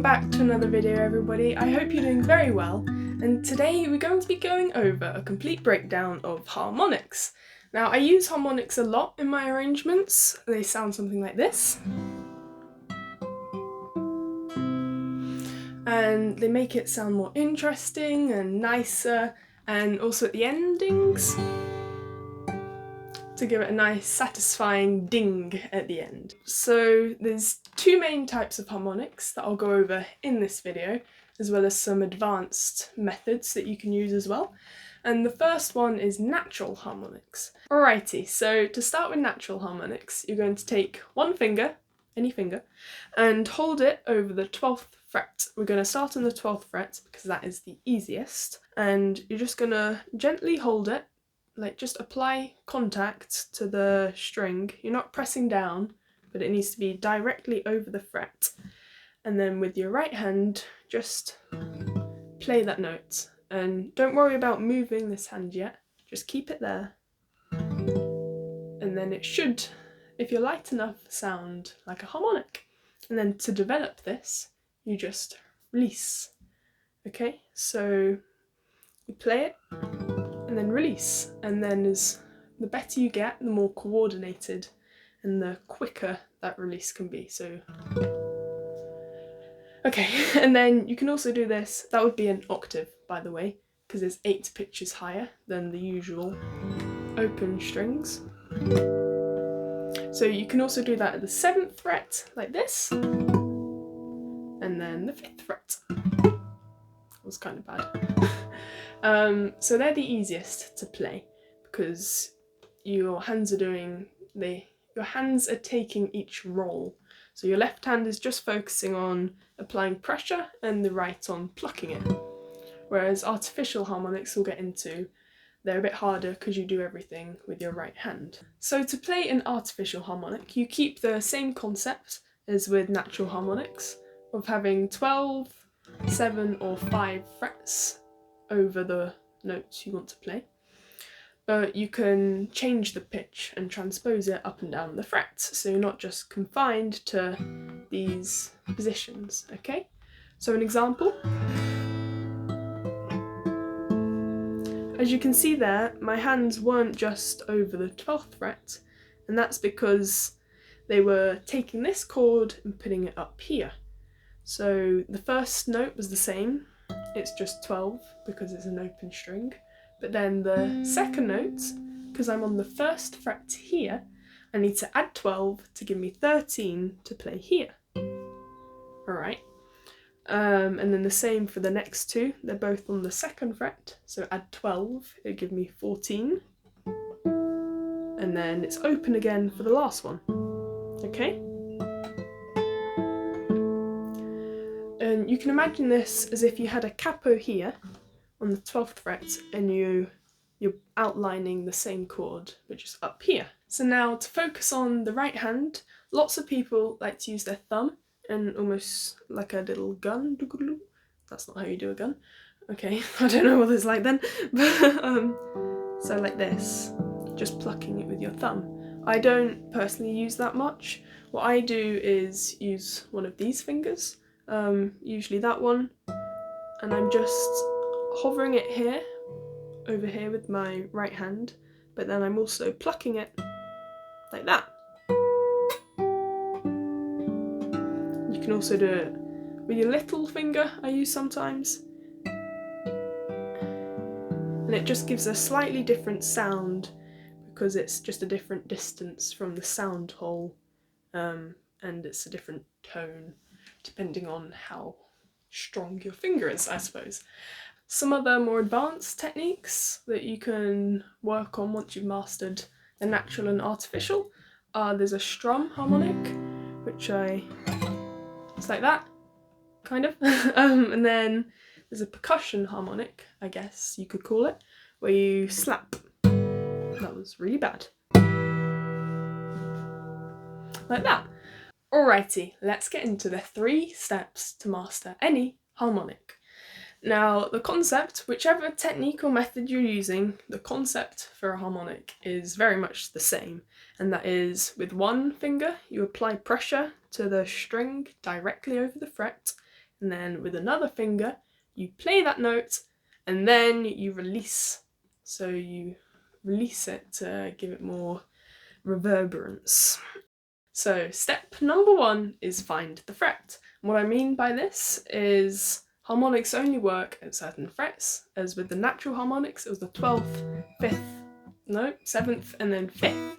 Welcome back to another video, everybody. I hope you're doing very well, and today we're going to be going over a complete breakdown of harmonics. Now, I use harmonics a lot in my arrangements. They sound something like this. And they make it sound more interesting and nicer, and also at the endings to give it a nice satisfying ding at the end. So there's two main types of harmonics that I'll go over in this video, as well as some advanced methods that you can use as well. And the first one is natural harmonics. Alrighty, so to start with natural harmonics, you're going to take one finger, any finger, and hold it over the 12th fret. We're going to start on the 12th fret because that is the easiest, and you're just going to gently hold it, like just apply contact to the string. You're not pressing down, but it needs to be directly over the fret. And then with your right hand, just play that note. And don't worry about moving this hand yet, just keep it there. And then it should, if you're light enough, sound like a harmonic. And then to develop this, you just release. Okay, so you play it, and then release, and then the better you get, the more coordinated and the quicker that release can be. So okay, and then you can also do this, that would be an octave by the way, because it's 8 pitches higher than the usual open strings. So you can also do that at the 7th fret like this, and then the 5th fret. That was kind of bad. So they're the easiest to play because your hands are taking each roll. So your left hand is just focusing on applying pressure and the right on plucking it. Whereas artificial harmonics we'll get into, they're a bit harder because you do everything with your right hand. So to play an artificial harmonic, you keep the same concept as with natural harmonics of having 12, 7 or 5 frets over the notes you want to play, but you can change the pitch and transpose it up and down the frets, so you're not just confined to these positions. Okay, so an example, as you can see there, my hands weren't just over the 12th fret, and that's because they were taking this chord and putting it up here. So the first note was the same, it's just 12 because it's an open string, but then the second note, because I'm on the 1st fret here, I need to add 12 to give me 13 to play here. Alright, and then the same for the next two, they're both on the 2nd fret, so add 12, it'll give me 14, and then it's open again for the last one. Okay? And you can imagine this as if you had a capo here on the 12th fret and you're outlining the same chord but just up here. So now to focus on the right hand, lots of people like to use their thumb and almost like a little gun. That's not how you do a gun. Okay, I don't know what it's like then. But so like this, just plucking it with your thumb. I don't personally use that much. What I do is use one of these fingers, usually that one, and I'm just hovering it here, over here with my right hand, but then I'm also plucking it like that. You can also do it with your little finger, I use sometimes, and it just gives a slightly different sound because it's just a different distance from the sound hole, and it's a different tone depending on how strong your finger is, I suppose. Some other more advanced techniques that you can work on once you've mastered the natural and artificial are, there's a strum harmonic, which it's like that, kind of, and then there's a percussion harmonic, I guess you could call it, where you slap. That was really bad. Like that. Alrighty, let's get into the 3 steps to master any harmonic. Now, the concept, whichever technique or method you're using, the concept for a harmonic is very much the same, and that is with one finger you apply pressure to the string directly over the fret, and then with another finger you play that note and then you release. So you release it to give it more reverberance. So step number 1 is find the fret. What I mean by this is harmonics only work at certain frets, as with the natural harmonics it was the 12th, 5th, 7th and then 5th.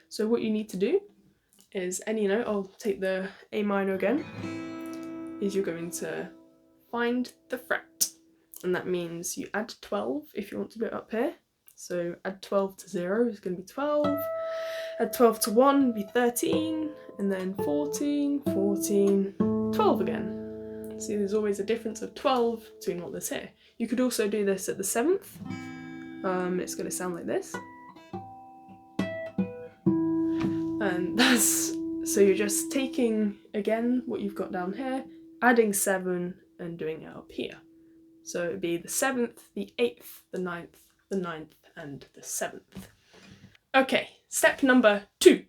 So what you need to do is any note, I'll take the A minor again, is you're going to find the fret, and that means you add 12 if you want to do it up here. So add 12 to 0 is going to be 12, add 12 to 1 would be 13, and then 14, 14, 12 again. See, there's always a difference of 12 between what there's here. You could also do this at the 7th. It's going to sound like this. And so you're just taking, again, what you've got down here, adding 7 and doing it up here. So it'd be the 7th, the 8th, the 9th, the 9th, and the 7th. Okay, step number 2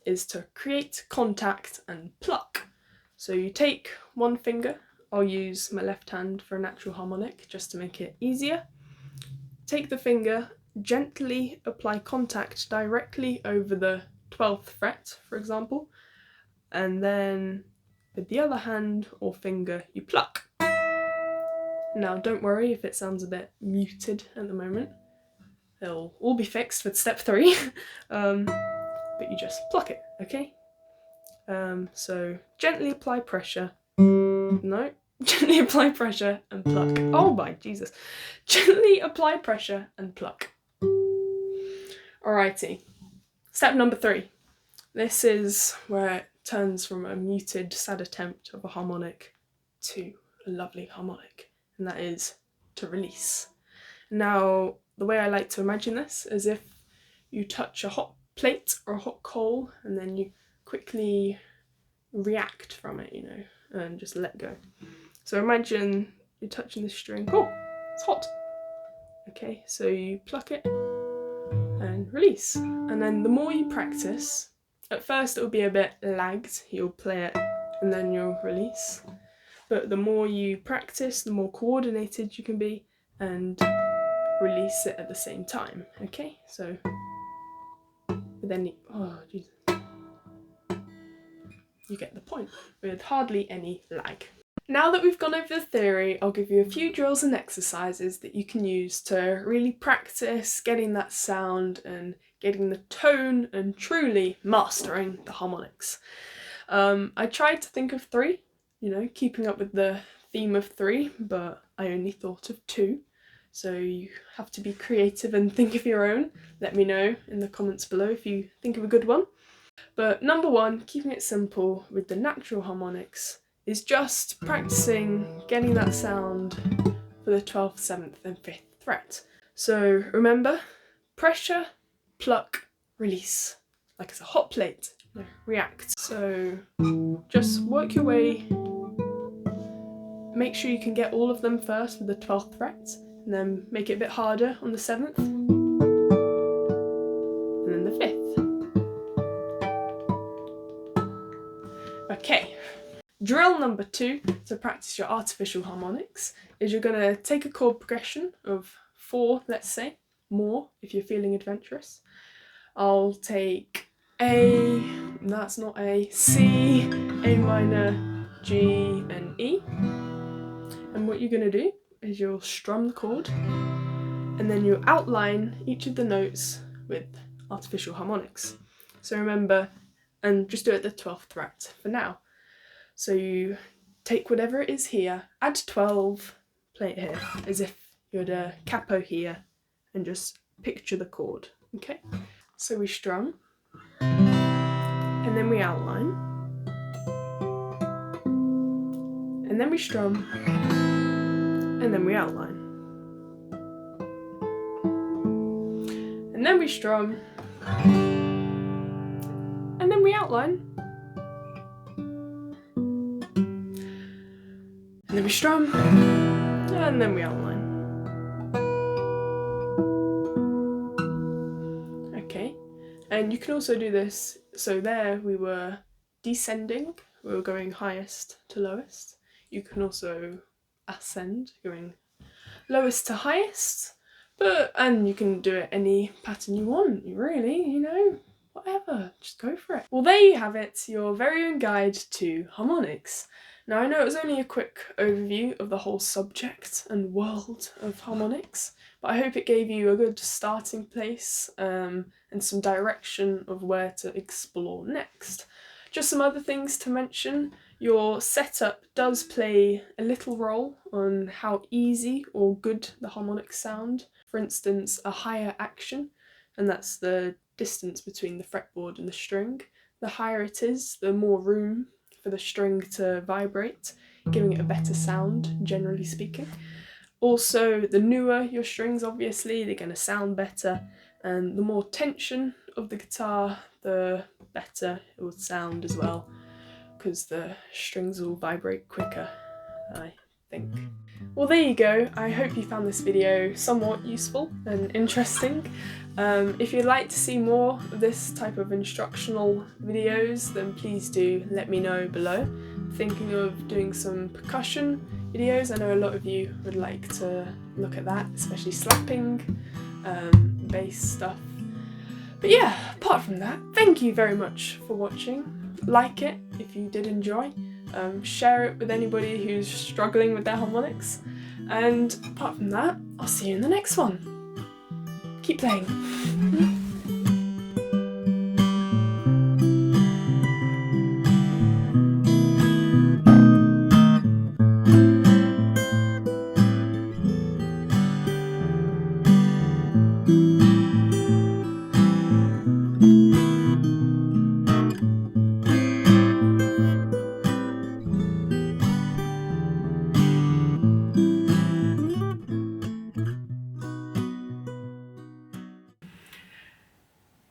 is to create contact and pluck. So you take one finger, I'll use my left hand for a natural harmonic just to make it easier. Take the finger, gently apply contact directly over the 12th fret, for example, and then with the other hand or finger you pluck. Now don't worry if it sounds a bit muted at the moment, it'll all be fixed with step 3, but you just pluck it, okay? So gently apply pressure, gently apply pressure and pluck. Oh my Jesus, gently apply pressure and pluck. Alrighty, step number 3. This is where it turns from a muted, sad attempt of a harmonic to a lovely harmonic, and that is to release. Now, the way I like to imagine this is if you touch a hot plate or a hot coal and then you quickly react from it, and just let go. So imagine you're touching this string. Oh, it's hot. Okay, so you pluck it and release. And then the more you practice, at first it'll be a bit lagged. You'll play it and then you'll release. But the more you practice, the more coordinated you can be and release it at the same time. Okay, so but then you get the point, with hardly any lag. Now that we've gone over the theory, I'll give you a few drills and exercises that you can use to really practice getting that sound and getting the tone and truly mastering the harmonics. I tried to think of 3, keeping up with the theme of 3, but I only thought of 2. So you have to be creative and think of your own. Let me know in the comments below if you think of a good one. But number 1, keeping it simple with the natural harmonics, is just practicing getting that sound for the 12th, 7th and 5th fret. So remember, pressure, pluck, release. Like it's a hot plate, react. So just work your way, make sure you can get all of them first with the 12th fret, and then make it a bit harder on the 7th, and then the 5th. Okay. Drill number 2 to practice your artificial harmonics is you're going to take a chord progression of 4, let's say, more if you're feeling adventurous. I'll take A, that's not A, C, A minor, G and E. And what you're going to do is you'll strum the chord and then you'll outline each of the notes with artificial harmonics. So remember, and just do it at the 12th fret for now. So you take whatever it is here, add 12, play it here, as if you had a capo here, and just picture the chord, okay? So we strum, and then we outline, and then we strum, and then we outline, and then we strum, and then we outline, and then we strum, and then we outline. Okay, and you can also do this, so there we were descending, we were going highest to lowest. You can also ascend, going lowest to highest, and you can do it any pattern you want, really, you know, whatever, just go for it. Well, there you have it, your very own guide to harmonics. Now, I know it was only a quick overview of the whole subject and world of harmonics, but I hope it gave you a good starting place and some direction of where to explore next. Just some other things to mention. Your setup does play a little role on how easy or good the harmonics sound. For instance, a higher action, and that's the distance between the fretboard and the string. The higher it is, the more room for the string to vibrate, giving it a better sound, generally speaking. Also, the newer your strings, obviously, they're going to sound better, and the more tension of the guitar, the better it will sound as well, because the strings will vibrate quicker, I think. Well, there you go. I hope you found this video somewhat useful and interesting. If you'd like to see more of this type of instructional videos, then please do let me know below. I'm thinking of doing some percussion videos. I know a lot of you would like to look at that, especially slapping, bass stuff. But yeah, apart from that, thank you very much for watching. Like it if you did enjoy. Share it with anybody who's struggling with their harmonics. And apart from that, I'll see you in the next one. Keep playing.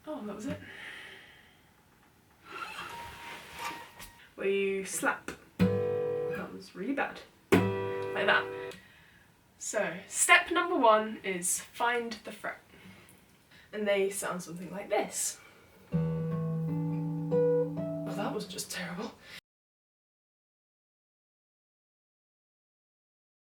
Oh, that was it. Where you slap. That was really bad. Like that. So, step number 1 is find the fret. And they sound something like this. Well, that was just terrible.